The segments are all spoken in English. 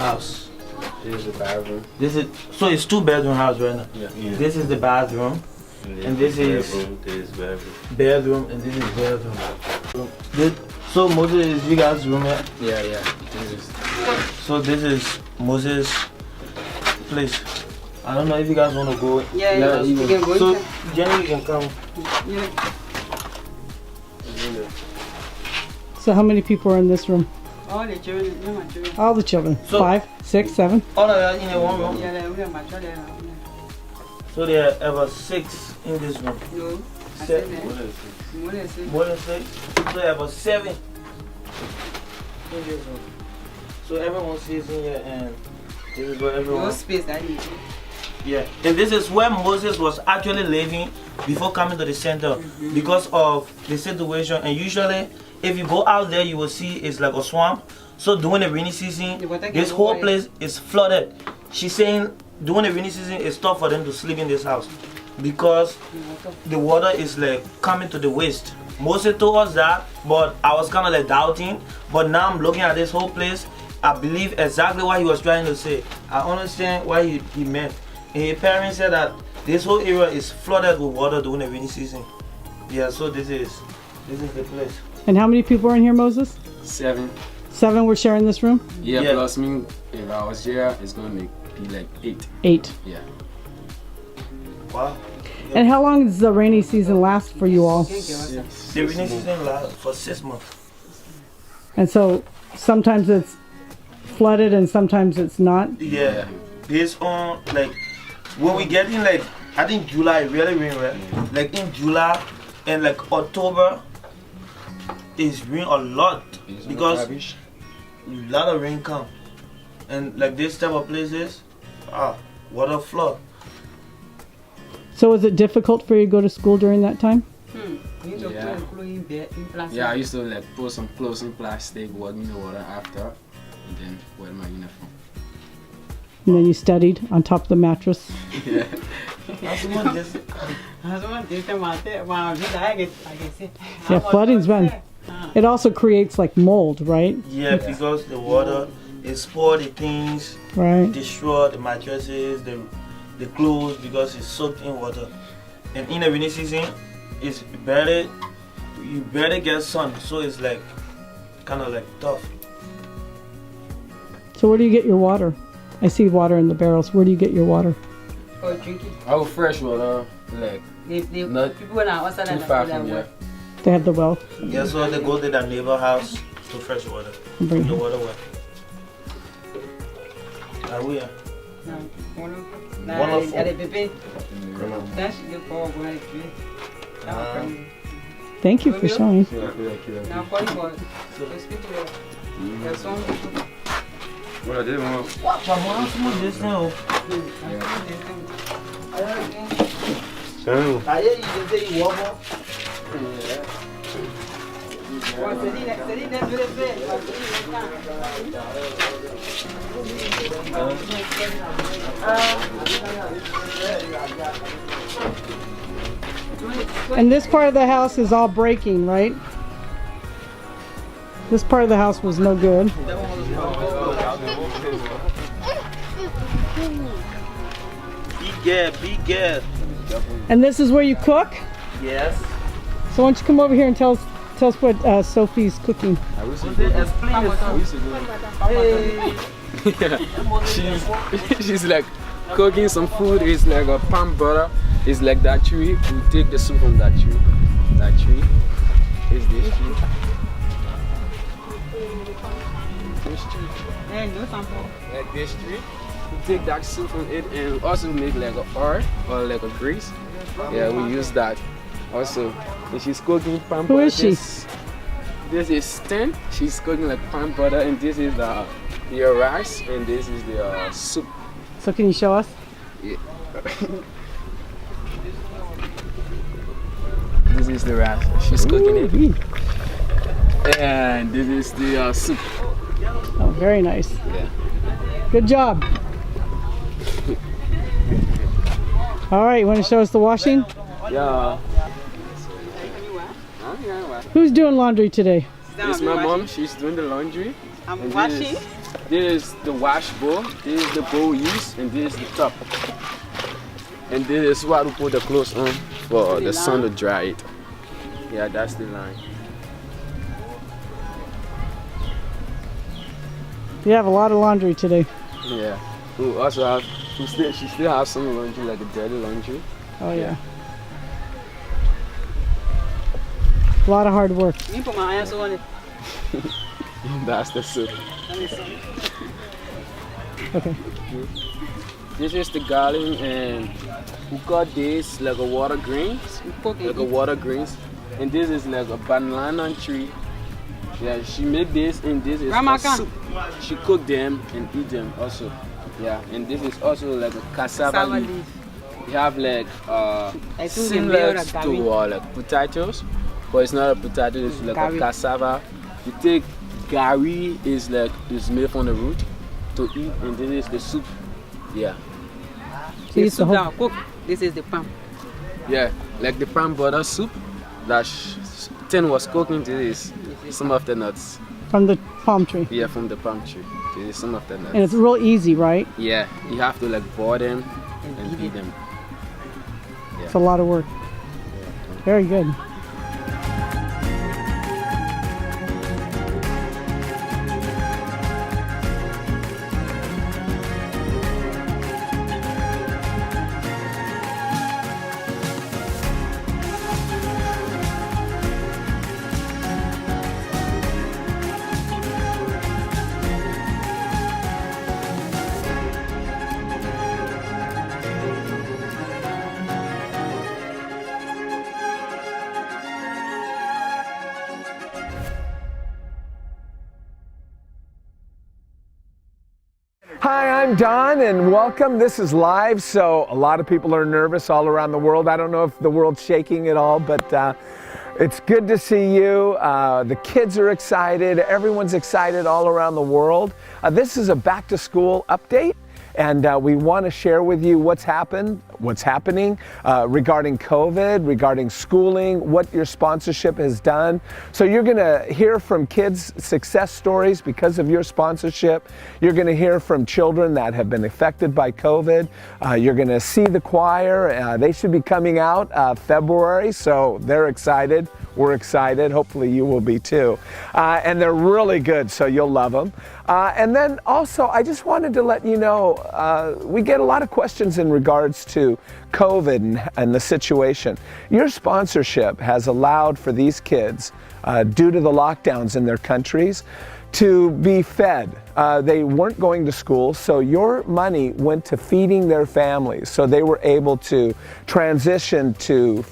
house. This is the bathroom. This is so it's 2-bedroom house right now. Yeah. This is the bathroom, and this is bedroom, and this is bedroom. So Moses is you guys' room here? Yeah. So this is Moses' place. I don't know if you guys want to go. Yeah, you can go. So Jenny, you can come. Yeah. So how many people are in this room? All the children, my children. All the children. So- 5, 6, 7. All of that in one room. Yeah, we are my children. So there are ever 6 in this room. No, I Seven. said that. More than 6. More than 6. So there are about 7 in this room. So everyone stays in here, and this is where everyone. No space I need. Yeah, and this is where Moses was actually living before coming to the center because of the situation. And usually, if you go out there, you will see it's like a swamp. So during the rainy season, this whole place is flooded. She's saying during the rainy season, it's tough for them to sleep in this house because the water is like coming to the waist. Moses told us that, but I was kind of like doubting. But now I'm looking at this whole place. I believe exactly what he was trying to say. I understand what he meant. And his parents said that this whole area is flooded with water during the rainy season. Yeah, so this is the place. And how many people are in here, Moses? 7. 7 were sharing this room? Yeah, Yeah. plus me, if I was here, it's going to be like 8. 8. Yeah. Wow. And how long does the rainy season last for you all? The rainy season lasts for 6 months. And so sometimes it's flooded and sometimes it's not? Yeah. Based on like when we get in like I think July it really rain, right? Like in July and like October it's rain a lot because a lot of rain come. And like this type of places, water flood. So is it difficult for you to go to school during that time? Yeah, I used to like put some clothes in plastic, water in the water after, and then wear my uniform. And then you studied on top of the mattress? Yeah. Yeah, flooding's bad. It also creates like mold, right? Yeah, because the water it spoil the things, Right. destroy the mattresses, the clothes because it's soaked in water. And in the rainy season, it's better you better get sun, so it's like kind of like tough. So where do you get your water? I see water in the barrels. Where do you get your water? For drinking. Oh, fresh water, like not people are outside too far from here. They have the well. Yeah, so they go to their neighbor house to fresh water. And bring The it. water well. Are we? Thank you for showing. And this part of the house is all breaking, right? This part of the house was no good. Be good. And this is where you cook? Yes. So why don't you come over here and tell us what Sophie's cooking. She's like cooking some food. It's like a palm butter. It's like that tree. We take the soup from that tree. That tree is this tree. This tree. Like this tree. We take that soup from it and also make like a oil or like a grease. Yeah, we use that also. And she's cooking palm butter. Who is she? This is Stan. She's cooking like palm butter, and this is the rice, and this is the soup. So can you show us? Yeah. This is the rice. She's cooking it. And this is the soup. Oh, very nice. Yeah. Good job. All right, you want to show us the washing? Yeah. Who's doing laundry today? This is my mom. She's doing the laundry. I'm And washing. This is the wash bowl. This is the bowl we use, and this is the top. And this is what we put the clothes on for the sun to dry it. Yeah, that's the line. You have a lot of laundry today. Yeah. We also have. She still has some laundry, like a dirty laundry. Oh yeah. A lot of hard work. You put my answer on it. That's the soup. Okay. This is the garlic, and we cut this like a water greens, like a water greens, and this is like a banana tree. Yeah, she made this, and this is a soup. She cooked them and eat them also. Yeah, and this is also like a cassava leaf. You have like similar to like potatoes, but it's not a potato. It's like a cassava. You take gari is made from the root to eat, and this is the soup. Yeah. This soup that I cook. This is the palm. Yeah, like the palm butter soup that Tin was cooking. This is some of the nuts. From the palm tree. Yeah, from the palm tree. This is some of the nuts. And it's real easy, right? Yeah, you have to like boil them and eat them. Yeah. It's a lot of work. Very good. Hi, I'm Don and welcome. This is live, so a lot of people are nervous all around the world. I don't know if the world's shaking at all, but it's good to see you. The kids are excited. Everyone's excited all around the world. This is a back to school update. And we want to share with you what's happening regarding COVID, regarding schooling, what your sponsorship has done. So you're going to hear from kids' success stories because of your sponsorship. You're going to hear from children that have been affected by COVID. You're going to see the choir. They should be coming out February, so they're excited. We're excited. Hopefully you will be too. And they're really good, so you'll love them. And then also, I just wanted to let you know, we get a lot of questions in regards to COVID and the situation. Your sponsorship has allowed for these kids, due to the lockdowns in their countries, to be fed. They weren't going to school, so your money went to feeding their families. So they were able to transition to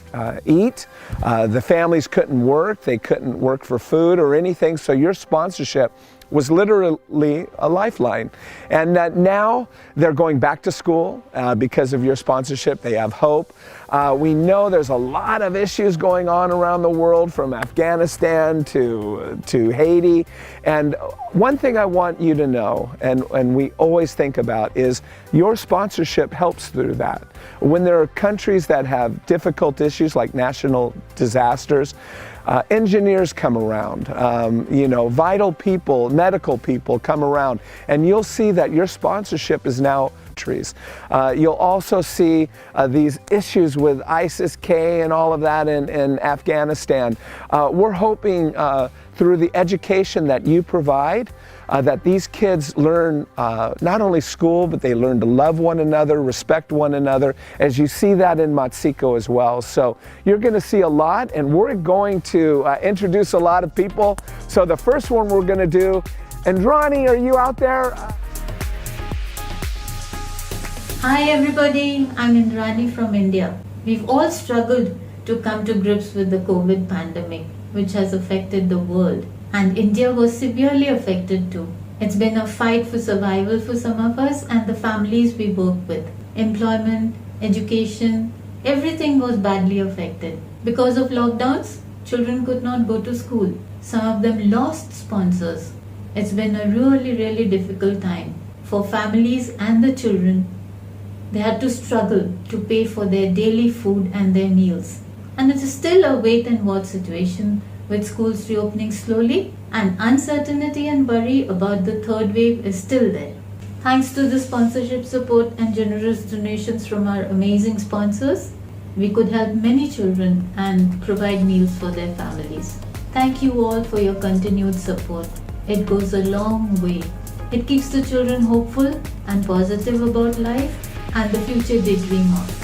eat. The families couldn't work. They couldn't work for food or anything. So your sponsorship was literally a lifeline. And now they're going back to school because of your sponsorship. They have hope. We know there's a lot of issues going on around the world, from Afghanistan to Haiti. And one thing I want you to know, and we always think about, is your sponsorship helps through that. When there are countries that have difficult issues like national disasters, engineers come around, vital people, medical people come around, and you'll see that your sponsorship is now trees. You'll also see these issues with ISIS-K and all of that in Afghanistan. We're hoping through the education that you provide, that these kids learn not only school, but they learn to love one another, respect one another, as you see that in Matsiko as well. So you're going to see a lot, and we're going to introduce a lot of people. So the first one we're going to do, and Ronnie, are you out there? Hi everybody, I'm Indrani from India. We've all struggled to come to grips with the COVID pandemic, which has affected the world. And India was severely affected too. It's been a fight for survival for some of us and the families we work with. Employment, education, everything was badly affected. Because of lockdowns, children could not go to school. Some of them lost sponsors. It's been a really difficult time for families and the children. They had to struggle to pay for their daily food and their meals. And it is still a wait and watch situation with schools reopening slowly, and uncertainty and worry about the third wave is still there. Thanks to the sponsorship support and generous donations from our amazing sponsors, we could help many children and provide meals for their families. Thank you all for your continued support. It goes a long way. It keeps the children hopeful and positive about life and the future they dream of.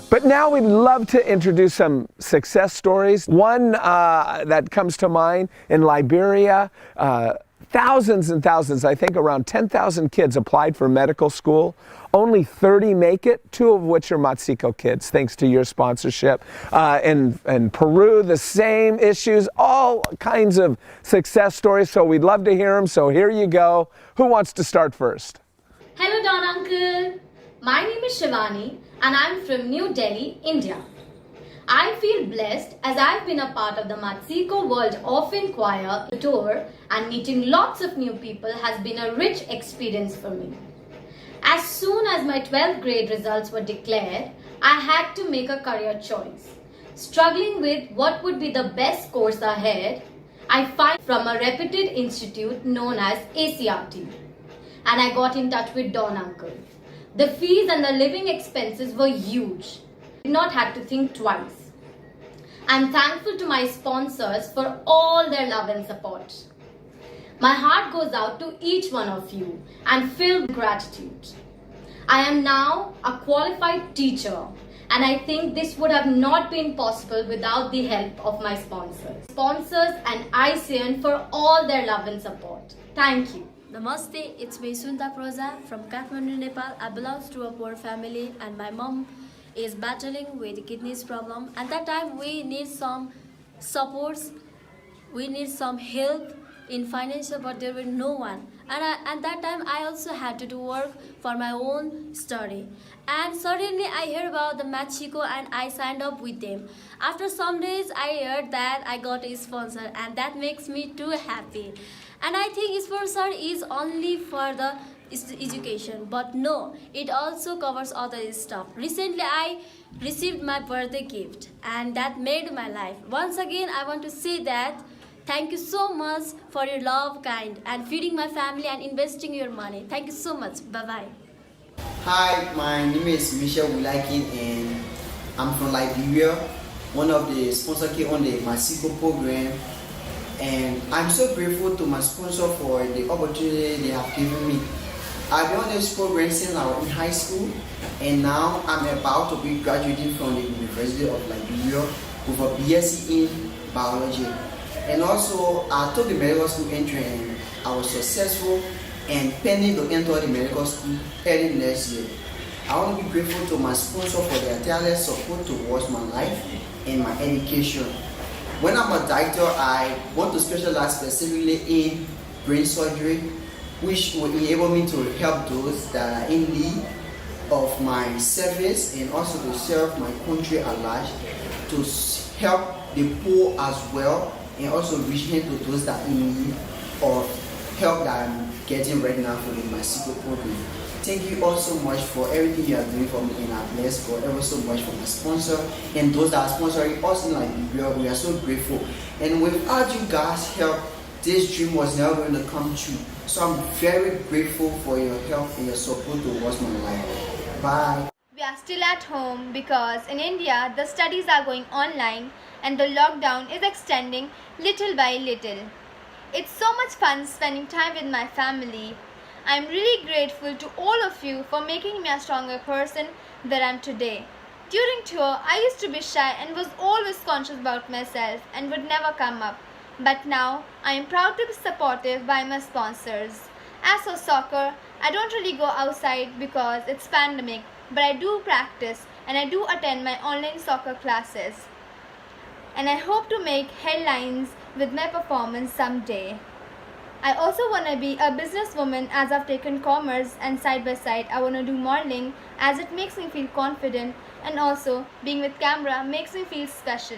But now we'd love to introduce some success stories. One that comes to mind in Liberia, thousands and thousands, I think around 10,000 kids applied for medical school. Only 30 make it, 2 of which are Matsiko kids, thanks to your sponsorship. In Peru, the same issues, all kinds of success stories, so we'd love to hear them. So here you go. Who wants to start first? Hello, Don Uncle. My name is Shivani and I'm from New Delhi, India. I feel blessed as I've been a part of the Matsiko World Orphan Choir tour, and meeting lots of new people has been a rich experience for me. As soon as my 12th grade results were declared, I had to make a career choice. Struggling with what would be the best course ahead, I found from a reputed institute known as ACRT, and I got in touch with Don Uncle. The fees and the living expenses were huge. I did not have to think twice. I'm thankful to my sponsors for all their love and support. My heart goes out to each one of you and filled with gratitude. I am now a qualified teacher, and I think this would have not been possible without the help of my sponsors, and ICN for all their love and support. Thank you. Namaste, it's me Sunta Proza from Kathmandu, Nepal. I belong to a poor family and my mom is battling with kidneys problem. At that time we need some supports, we need some help in financial, but there were no one. And at that time I also had to do work for my own study. And suddenly I heard about the Matsiko and I signed up with them. After some days I heard that I got a sponsor, and that makes me too happy. And I think sponsor is only for the education, but no, it also covers other stuff. Recently I received my birthday gift and that made my life. Once again I want to say that thank you so much for your love, kind, and feeding my family and investing your money. Thank you so much. Bye-bye. Hi, my name is Michelle Wulakin and I'm from Liberia, one of the sponsors on the Matsiko program. And I'm so grateful to my sponsor for the opportunity they have given me. I've been on this program since I was in high school, and now I'm about to be graduating from the University of Liberia with a BSc in biology. And also, I took the medical school entry and I was successful and pending to enter the medical school early next year. I want to be grateful to my sponsor for their tireless support towards my life and my education. When I'm a doctor, I want to specialize specifically in brain surgery, which will enable me to help those that are in need of my service and also to serve my country at large, to help the poor as well, and also reaching to those that are in need of help that I'm getting right now for the Matsiko program. Thank you all so much for everything you are doing for me, and I bless God ever so much for my sponsor and those that are sponsoring us in Liberia. We are so grateful, and without you guys' help, this dream was never going to come true. So I'm very grateful for your help and your support towards my life. Bye. We are still at home because in India the studies are going online and the lockdown is extending little by little. It's so much fun spending time with my family. I'm really grateful to all of you for making me a stronger person that I am today. During tour, I used to be shy and was always conscious about myself and would never come up. But now, I am proud to be supported by my sponsors. As for soccer, I don't really go outside because it's pandemic, but I do practice and I do attend my online soccer classes. And I hope to make headlines with my performance someday. I also want to be a businesswoman as I've taken commerce, and side by side I want to do modeling as it makes me feel confident, and also being with camera makes me feel special.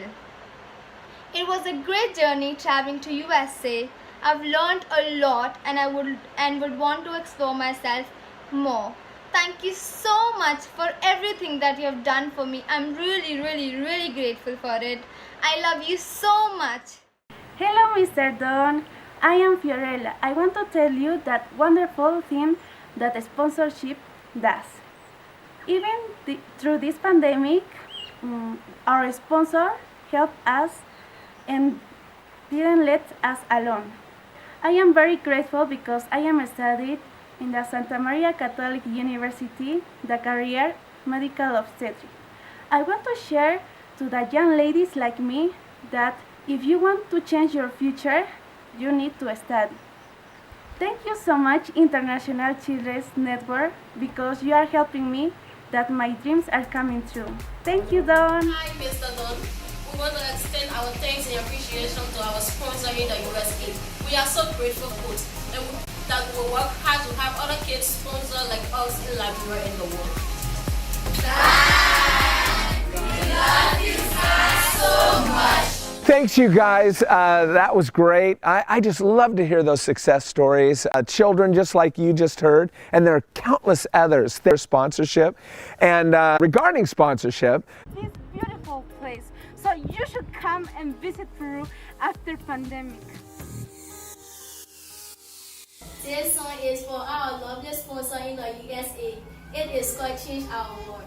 It was a great journey traveling to USA. I've learned a lot and I would want to explore myself more. Thank you so much for everything that you have done for me. I'm really grateful for it. I love you so much. Hello, Mr. Don. I am Fiorella. I want to tell you that wonderful thing that sponsorship does. Even through this pandemic, our sponsor helped us and didn't let us alone. I am very grateful because I am studied in the Santa Maria Catholic University, the career Medical Obstetric. I want to share to the young ladies like me that if you want to change your future, you need to study. Thank you so much, International Children's Network, because you are helping me that my dreams are coming true. Thank you, Don. Hi, Mr. Don. We want to extend our thanks and appreciation to our sponsor in the USA. We are so grateful and that we work hard to have other kids sponsor like us in Liberia and the world. We love you guys so much. Thanks, you guys. That was great. I just love to hear those success stories. Children just like you just heard, and there are countless others. Their sponsorship. And regarding sponsorship, This beautiful place, so you should come and visit Peru after pandemic. This song is for our lovely sponsor in the USA. It is called Change Our World.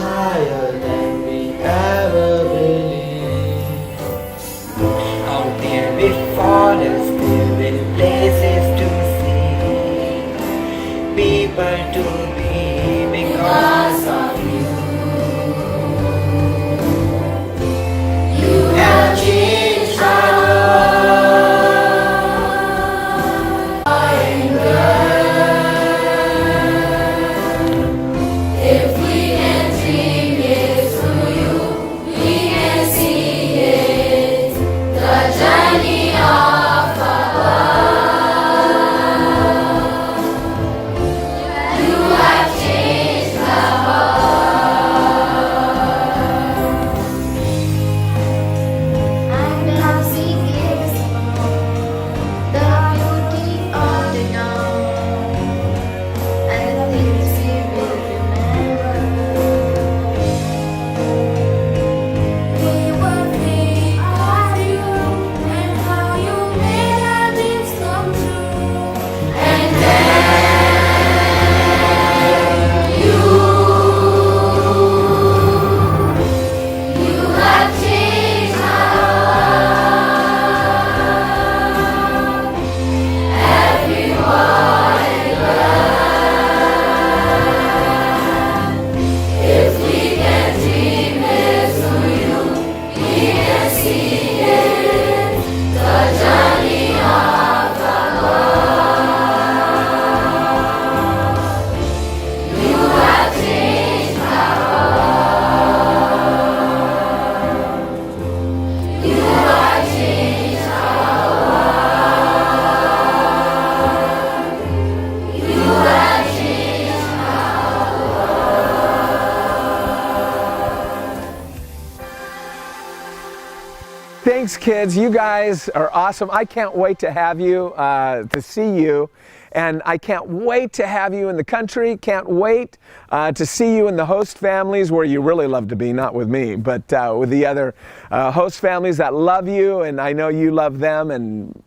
Higher than we ever believed. Out there before us, still many places to see, people to be because of you. You have changed our Thanks, kids. You guys are awesome. I can't wait to have you, to see you. And I can't wait to have you in the country. Can't wait to see you in the host families where you really love to be, not with me, but with the other host families that love you, and I know you love them, and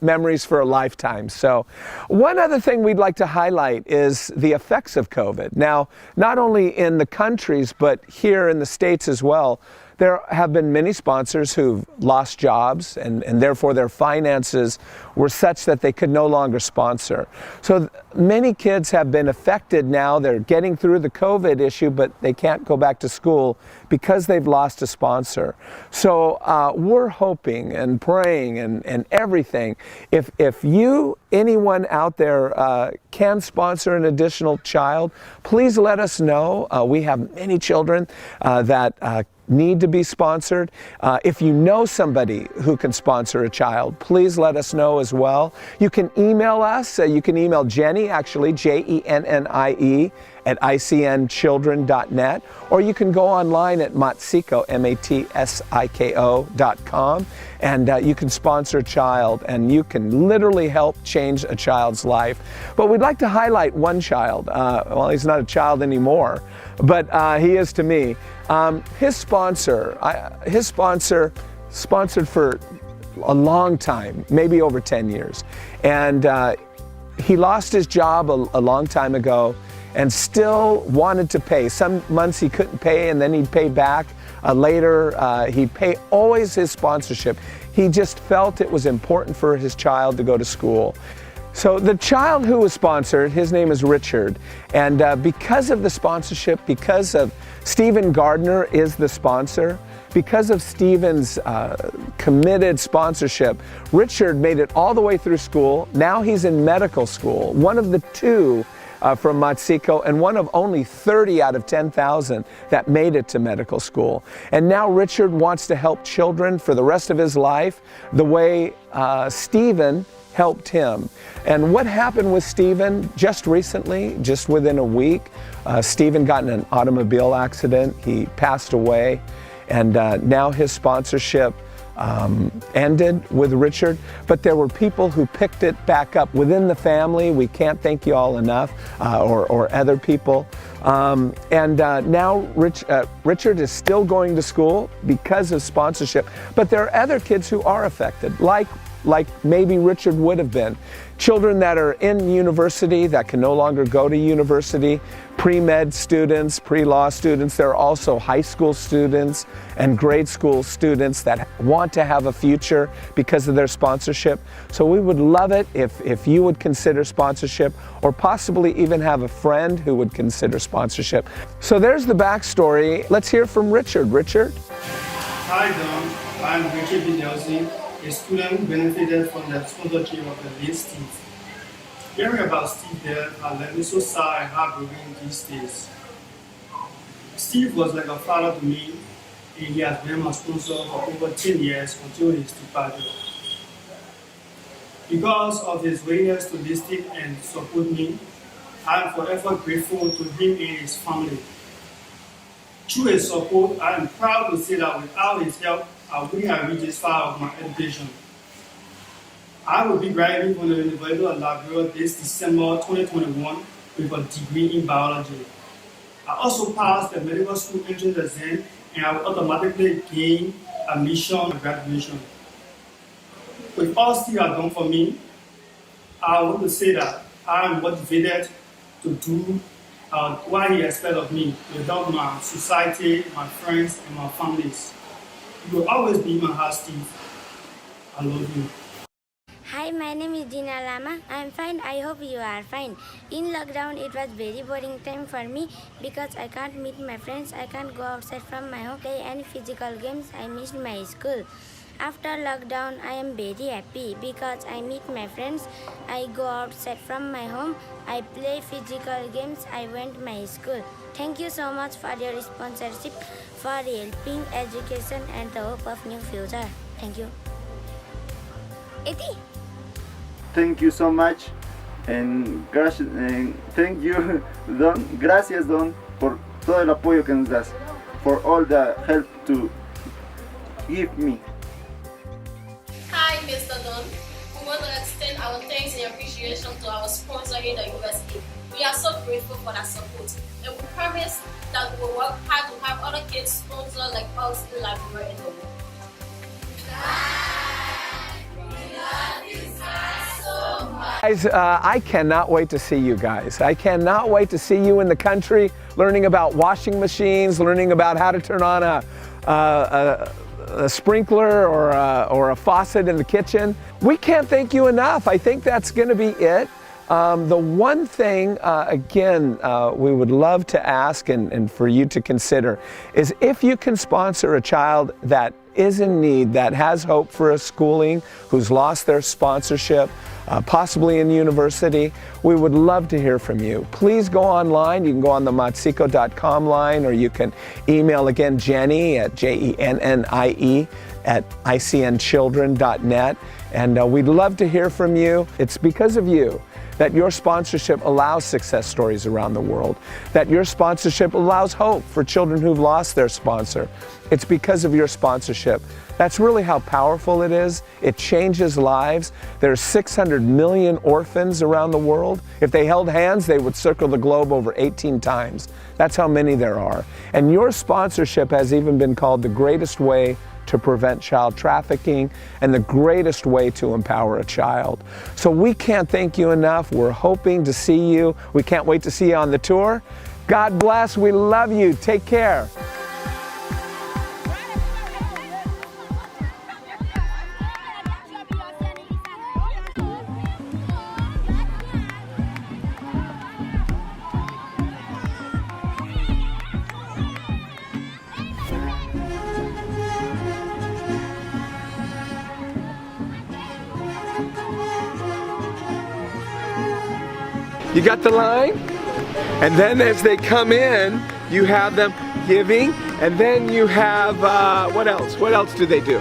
memories for a lifetime. So one other thing we'd like to highlight is the effects of COVID. Now, not only in the countries, but here in the States as well. There have been many sponsors who've lost jobs and therefore their finances were such that they could no longer sponsor. So many kids have been affected now. They're getting through the COVID issue, but they can't go back to school because they've lost a sponsor. So we're hoping and praying and everything. If you, anyone out there can sponsor an additional child, please let us know. We have many children that need to be sponsored. If you know somebody who can sponsor a child, please let us know as well. You can email us. You can email Jenny, actually, Jennie, at icnchildren.net, or you can go online at Matsiko, Matsiko.com, and you can sponsor a child, and you can literally help change a child's life. But we'd like to highlight one child. Well, he's not a child anymore, but he is to me. His sponsor sponsored for a long time, maybe over 10 years. And he lost his job a long time ago and still wanted to pay. Some months he couldn't pay and then he'd pay back. Later, he'd pay always his sponsorship. He just felt it was important for his child to go to school. So the child who was sponsored, his name is Richard. And because of the sponsorship, because of Stephen Gardner is the sponsor, because of Stephen's committed sponsorship, Richard made it all the way through school. Now he's in medical school, one of the two from Matsiko, and one of only 30 out of 10,000 that made it to medical school. And now Richard wants to help children for the rest of his life the way Stephen helped him. And what happened with Stephen just recently, just within a week, Stephen got in an automobile accident. He passed away, and now his sponsorship ended with Richard, but there were people who picked it back up within the family. We can't thank you all enough, or other people. Now Richard is still going to school because of sponsorship, but there are other kids who are affected, like maybe Richard would have been. Children that are in university that can no longer go to university, pre-med students, pre-law students. There are also high school students and grade school students that want to have a future because of their sponsorship. So we would love it if you would consider sponsorship, or possibly even have a friend who would consider sponsorship. So there's the backstory. Let's hear from Richard. Richard? Hi, Don. I'm Richard B. Nelson, a student who benefited from the sponsorship of the late Steve. Hearing about Steve's death has left me so sad and heartbroken these days. Steve was like a father to me, and he has been my sponsor for over 10 years until his departure. Because of his willingness to listen and support me, I am forever grateful to him and his family. Through his support, I am proud to say that without his help, I wouldn't have reached this far of my education. I will be graduating from the University of Liberia this December 2021 with a degree in biology. I also passed the medical school entrance exam, and I will automatically gain admission and graduation. With all Steve has done for me, I want to say that I am motivated to do what he expects of me to help my society, my friends, and my families. You will always be my heart, Steve. I love you. Hi, my name is Dina Lama. I am fine. I hope you are fine. In lockdown, it was very boring time for me because I can't meet my friends. I can't go outside from my home, play any physical games. I missed my school. After lockdown, I am very happy because I meet my friends. I go outside from my home. I play physical games. I went to my school. Thank you so much for your sponsorship, for helping education and the hope of new future. Thank you. Eti. Thank you so much, and thank you, Don. Gracias, Don, por todo el apoyo que nos das, for all the help to give me. Hi, Mr. Don. We want to extend our thanks and appreciation to our sponsor in the USA. We are so grateful for that support, and we promise that we will work hard to have other kids sponsored like us in Liberia and the world. Guys, I cannot wait to see you guys. I cannot wait to see you in the country, learning about washing machines, learning about how to turn on a sprinkler or a faucet in the kitchen. We can't thank you enough. I think that's going to be it. The one thing, again, we would love to ask and for you to consider is if you can sponsor a child that is in need, that has hope for a schooling, who's lost their sponsorship, possibly in university. We would love to hear from you. Please go online. You can go on the matsiko.com line, or you can email again Jenny at JENNIE at icnchildren.net. And we'd love to hear from you. It's because of you that your sponsorship allows success stories around the world, that your sponsorship allows hope for children who've lost their sponsor. It's because of your sponsorship. That's really how powerful it is. It changes lives. There's 600 million orphans around the world. If they held hands, they would circle the globe over 18 times. That's how many there are. And your sponsorship has even been called the greatest way to prevent child trafficking and the greatest way to empower a child. So we can't thank you enough. We're hoping to see you. We can't wait to see you on the tour. God bless. We love you. Take care. You got the line? And then as they come in, you have them giving, and then you have, what else? What else do they do?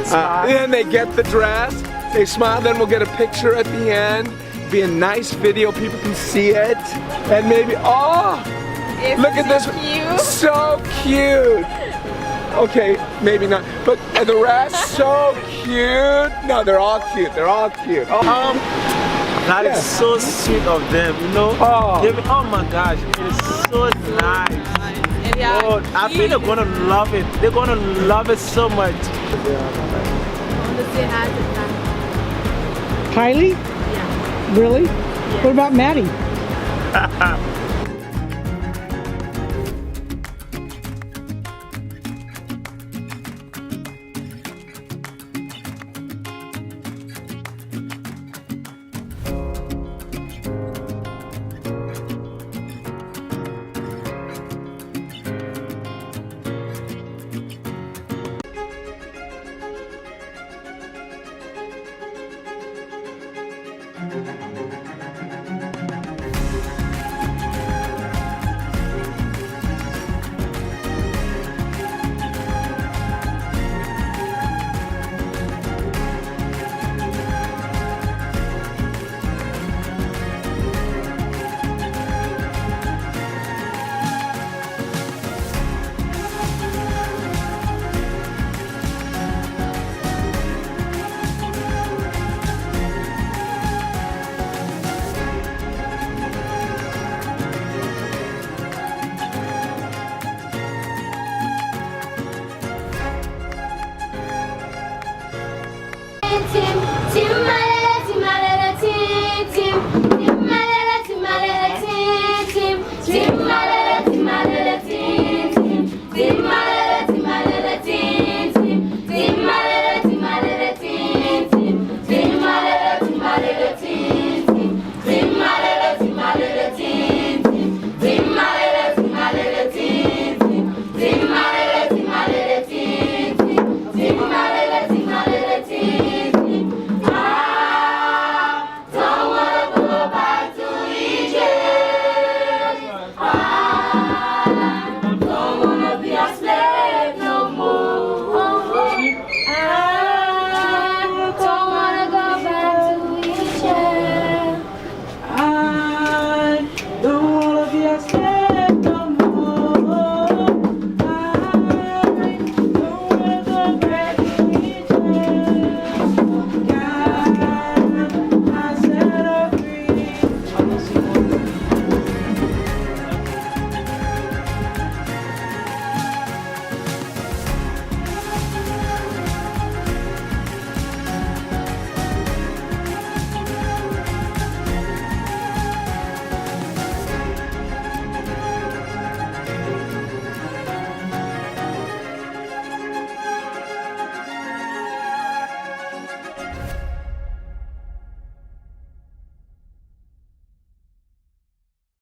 Then they get the dress, they smile, then we'll get a picture at the end. Be a nice video, people can see it. And maybe, oh, look at this. Cute. So cute. Okay, maybe not, but the rest, so cute. No, they're all cute, they're all cute. That is so sweet of them, you know? Oh my gosh, it is so nice. Oh, I think they're gonna love it. They're gonna love it so much. Kylie? Yeah. Really? Yeah. What about Maddie?